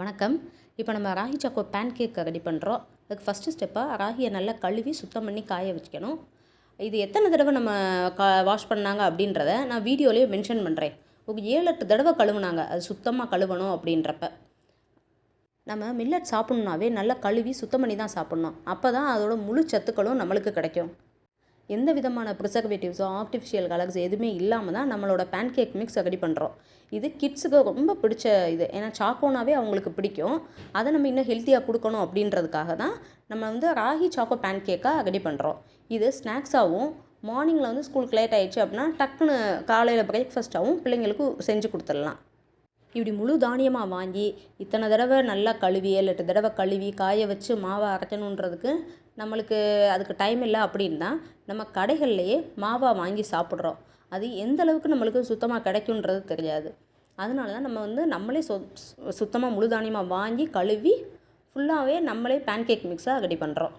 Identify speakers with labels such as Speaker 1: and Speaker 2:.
Speaker 1: வணக்கம். இப்போ நம்ம ragi choco pancake ready பண்ணுறோம். அதுக்கு ஃபஸ்ட்டு ஸ்டெப்பாக ராகியை நல்லா கழுவி சுத்தம் பண்ணி காய வச்சுக்கணும். இது எத்தனை தடவை நம்ம வாஷ் பண்ணாங்க அப்படின்றத நான் வீடியோலேயே மென்ஷன் பண்ணுறேன். ஒரு 7-8 தடவை கழுவுனாங்க, அது சுத்தமாக கழுவணும் அப்படின்றப்ப. நம்ம மில்லட் சாப்பிட்ணுன்னாவே நல்லா கழுவி சுத்தம் பண்ணி தான் சாப்பிட்ணும். அப்போ தான் அதோட முழு சத்துக்களும் நம்மளுக்கு கிடைக்கும். எந்த விதமான ப்ரிசர்வேட்டிவ்ஸோ ஆர்டிஃபிஷியல் கலர்ஸ் எதுவுமே இல்லாமல் தான் நம்மளோட பேன் கேக் மிக்ஸ் ரெடி பண்ணுறோம். இது கிட்ஸுக்கு ரொம்ப பிடிச்ச இது. ஏன்னா சாக்கோனாவே அவங்களுக்கு பிடிக்கும். அதை நம்ம இன்னும் ஹெல்த்தியாக கொடுக்கணும் அப்படின்றதுக்காக தான் நம்ம ராகி சாக்கோ பேன் கேக்காக ரெடி பண்ணுறோம். இது ஸ்நாக்ஸாகவும் மார்னிங்கில் ஸ்கூலுக்கு லேட் ஆகிடுச்சு அப்படின்னா டக்குன்னு காலையில் பிரேக்ஃபாஸ்ட்டாகவும் பிள்ளைங்களுக்கு செஞ்சு கொடுத்துடலாம். இப்படி முழு தானியமாக வாங்கி இத்தனை தடவை நல்லா கழுவி 7-8 தடவை கழுவி காய வச்சு மாவை அரைக்கணுன்றதுக்கு நம்மளுக்கு அதுக்கு டைம் இல்லை அப்படின்னா நம்ம கடைகள்லையே மாவாக வாங்கி சாப்பிட்றோம். அது எந்த அளவுக்கு நம்மளுக்கு சுத்தமாக கிடைக்குன்றது தெரியாது. அதனால தான் நம்ம நம்மளே சுத்தமாக முழு தானியமாக வாங்கி கழுவி ஃபுல்லாகவே நம்மளே பேன் கேக் மிக்ஸாக ரெடி பண்ணுறோம்.